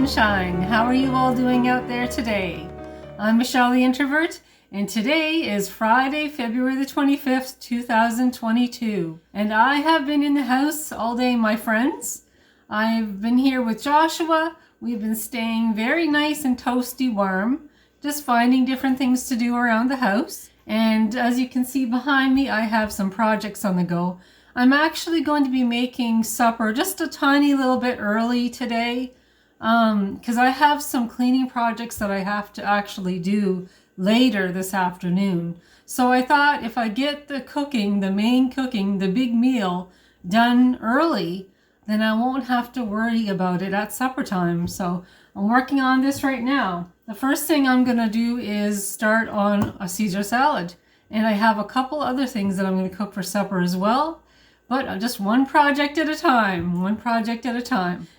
sunshine. How are you all doing out there today? I'm Michelle the Introvert, and today is Friday, February the 25th, 2022. And I have been in the house all day, my friends. I've been here with Joshua. We've been staying very nice and toasty warm, just finding different things to do around the house. And as you can see behind me, I have some projects on the go. I'm actually going to be making supper just a tiny little bit early today because I have some cleaning projects that I have to actually do later this afternoon. So I thought if I get the cooking, the main cooking, the big meal done early, then I won't have to worry about it at supper time. So I'm working on this right now. The first thing I'm going to do is start on a Caesar salad. And I have a couple other things that I'm going to cook for supper as well. But just one project at a time,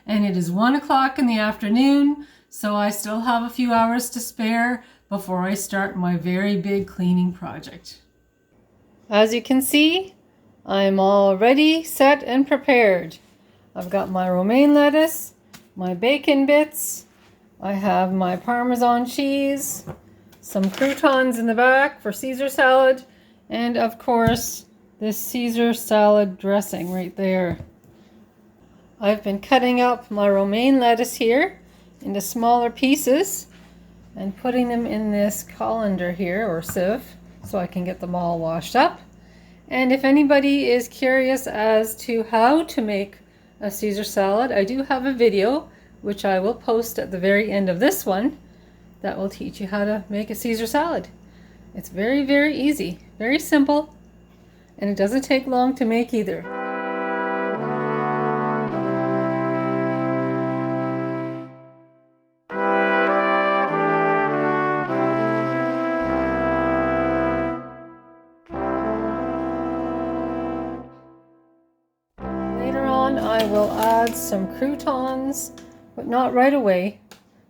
And it is 1 o'clock in the afternoon, so I still have a few hours to spare before I start my very big cleaning project. As you can see, I'm all ready, set, and prepared. I've got my romaine lettuce, my bacon bits, I have my Parmesan cheese, some croutons in the back for Caesar salad, and of course, this Caesar salad dressing right there. I've been cutting up my romaine lettuce here into smaller pieces and putting them in this colander here, or sieve, so I can get them all washed up. And if anybody is curious as to how to make a Caesar salad, I do have a video which I will post at the very end of this one that will teach you how to make a Caesar salad. It's very, very easy, very simple. And it doesn't take long to make either. Later on, I will add some croutons, but not right away.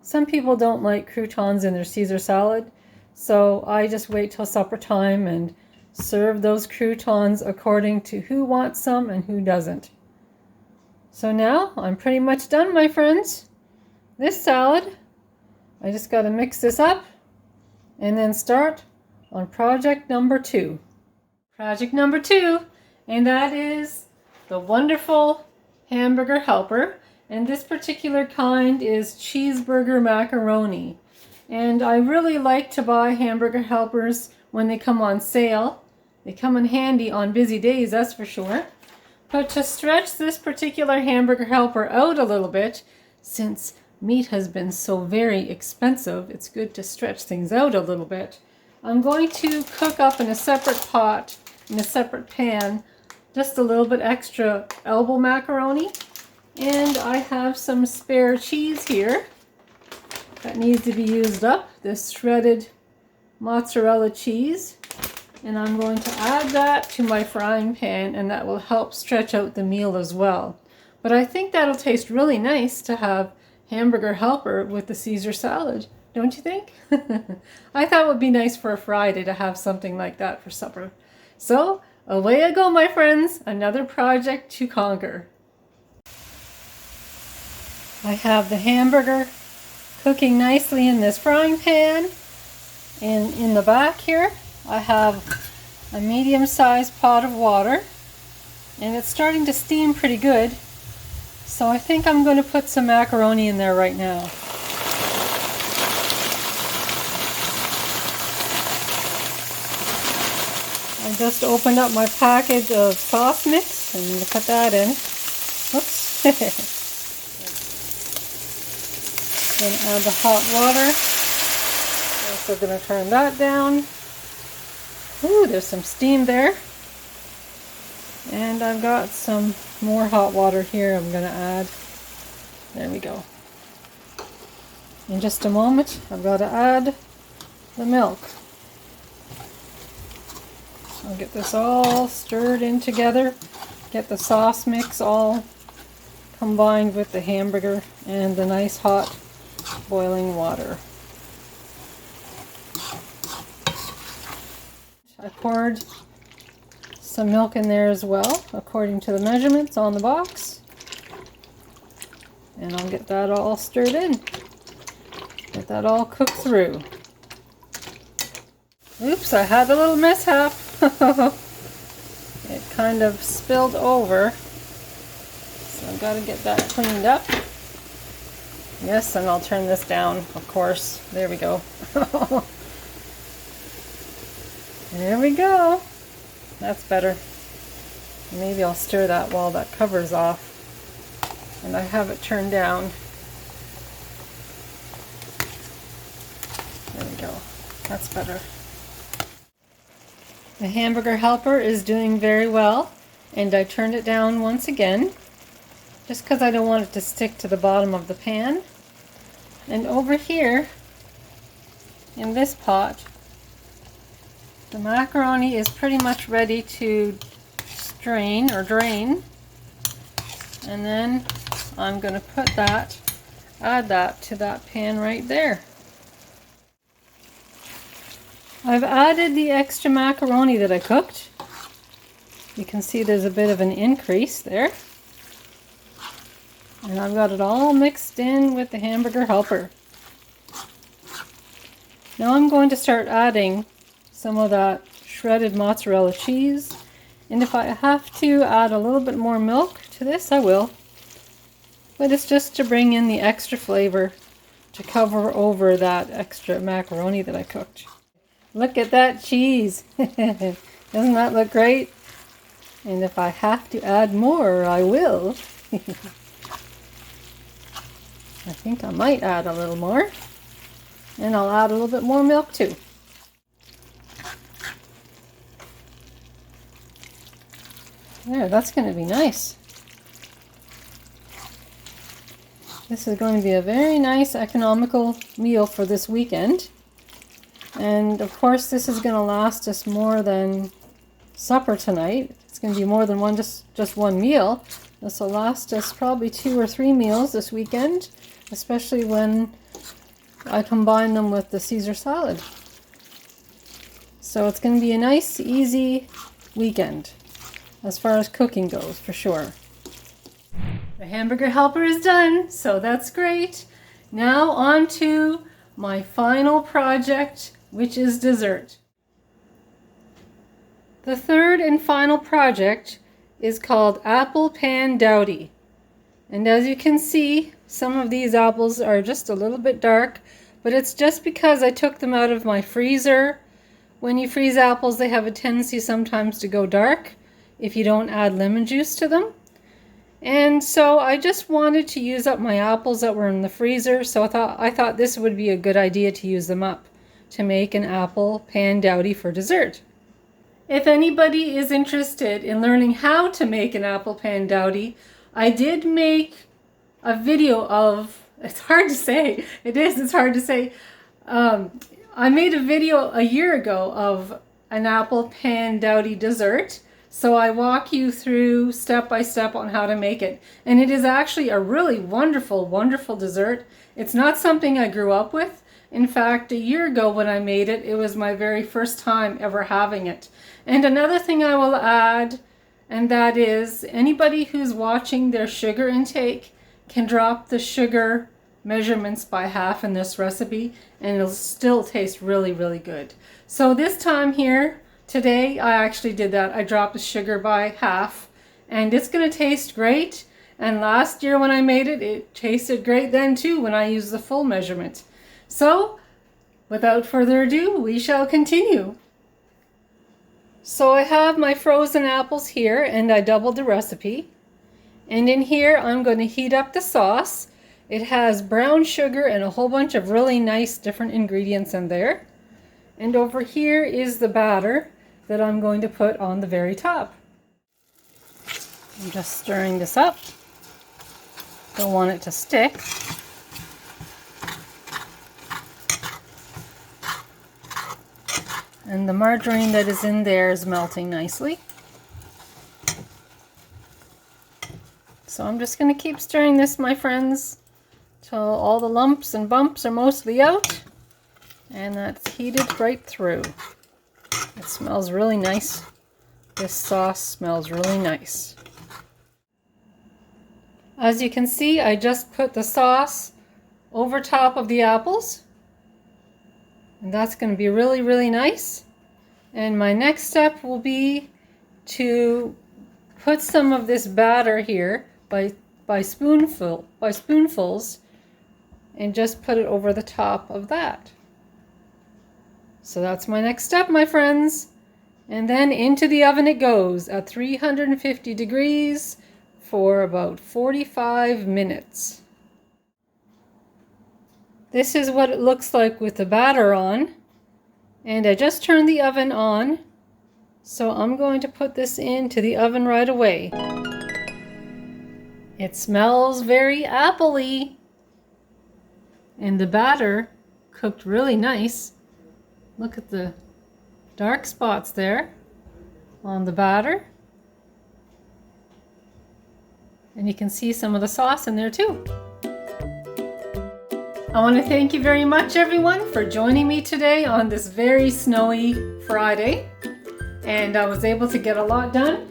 Some people don't like croutons in their Caesar salad, so I just wait till supper time and serve those croutons according to who wants some and who doesn't. So now I'm pretty much done, my friends. This salad, I just got to mix this up and then start on project number 2. Project number 2, and that is the wonderful Hamburger Helper. And this particular kind is cheeseburger macaroni. And I really like to buy Hamburger Helpers when they come on sale. They come in handy on busy days, that's for sure. But to stretch this particular Hamburger Helper out a little bit, since meat has been so very expensive, it's good to stretch things out a little bit. I'm going to cook up in a separate pot, in a separate pan, just a little bit extra elbow macaroni. And I have some spare cheese here that needs to be used up, this shredded mozzarella cheese. And I'm going to add that to my frying pan, and that will help stretch out the meal as well. But I think that'll taste really nice to have Hamburger Helper with the Caesar salad, don't you think? I thought it would be nice for a Friday to have something like that for supper. So away I go, my friends, another project to conquer. I have the hamburger cooking nicely in this frying pan, and in the back here I have a medium-sized pot of water, and it's starting to steam pretty good, so I think I'm going to put some macaroni in there right now. I just opened up my package of sauce mix and I'm going to put that in. Oops. Then add the hot water. Also going to turn that down. Ooh, there's some steam there. And I've got some more hot water here I'm going to add. There we go. In just a moment, I've got to add the milk. I'll get this all stirred in together. Get the sauce mix all combined with the hamburger and the nice hot boiling water. I poured some milk in there as well, according to the measurements on the box. And I'll get that all stirred in. Get that all cooked through. Oops, I had a little mishap. It kind of spilled over. So I've got to get that cleaned up. Yes, and I'll turn this down, of course. There we go. There we go. That's better. Maybe I'll stir that while that cover's off. And I have it turned down. There we go. That's better. The Hamburger Helper is doing very well, and I turned it down once again, just because I don't want it to stick to the bottom of the pan. And over here, in this pot, the macaroni is pretty much ready to strain or drain. And then I'm going to put that, add that to that pan right there. I've added the extra macaroni that I cooked. You can see there's a bit of an increase there. And I've got it all mixed in with the Hamburger Helper. Now I'm going to start adding some of that shredded mozzarella cheese. And if I have to add a little bit more milk to this, I will. But it's just to bring in the extra flavor to cover over that extra macaroni that I cooked. Look at that cheese. Doesn't that look great? And if I have to add more, I will. I think I might add a little more. And I'll add a little bit more milk too. There, that's going to be nice. This is going to be a very nice economical meal for this weekend. And of course this is going to last us more than supper tonight. It's going to be more than just one meal. This will last us probably 2 or 3 meals this weekend, especially when I combine them with the Caesar salad. So it's going to be a nice, easy weekend as far as cooking goes, for sure. The Hamburger Helper is done, so that's great. Now on to my final project, which is dessert. The third and final project is called Apple Pan Doughty. And as you can see, some of these apples are just a little bit dark, but it's just because I took them out of my freezer. When you freeze apples, they have a tendency sometimes to go dark if you don't add lemon juice to them. And so I just wanted to use up my apples that were in the freezer, so I thought this would be a good idea to use them up to make an apple pan doughty for dessert. If anybody is interested in learning how to make an apple pan doughty, I did make a video of, it's hard to say, it's hard to say. I made a video a year ago of an apple pan doughty dessert. So I walk you through step by step on how to make it. And it is actually a really wonderful, wonderful dessert. It's not something I grew up with. In fact, a year ago when I made it, it was my very first time ever having it. And another thing I will add, and that is anybody who's watching their sugar intake can drop the sugar measurements by half in this recipe, and it'll still taste really, really good. So this time here, today I actually did that. I dropped the sugar by half, and it's going to taste great. And last year when I made it, it tasted great then too when I used the full measurement. So without further ado, we shall continue. So I have my frozen apples here, and I doubled the recipe. And in here I'm going to heat up the sauce. It has brown sugar and a whole bunch of really nice different ingredients in there. And over here is the batter that I'm going to put on the very top. I'm just stirring this up. Don't want it to stick. And the margarine that is in there is melting nicely. So I'm just going to keep stirring this, my friends, till all the lumps and bumps are mostly out. And that's heated right through. It smells really nice. This sauce smells really nice. As you can see, I just put the sauce over top of the apples. And that's going to be really, really nice. And my next step will be to put some of this batter here by spoonfuls and just put it over the top of that. So that's my next step, my friends. And then into the oven it goes at 350 degrees for about 45 minutes. This is what it looks like with the batter on. And I just turned the oven on. So I'm going to put this into the oven right away. It smells very appley. And the batter cooked really nice. Look at the dark spots there on the batter. And you can see some of the sauce in there too. I want to thank you very much, everyone, for joining me today on this very snowy Friday. And I was able to get a lot done.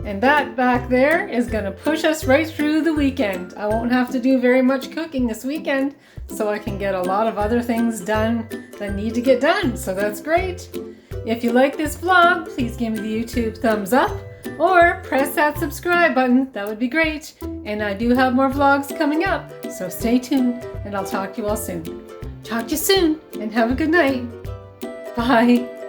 And that back there is going to push us right through the weekend. I won't have to do very much cooking this weekend, so I can get a lot of other things done that need to get done. So that's great. If you like this vlog, please give me the YouTube thumbs up or press that subscribe button. That would be great. And I do have more vlogs coming up, so stay tuned and I'll talk to you all soon. Talk to you soon and have a good night. Bye.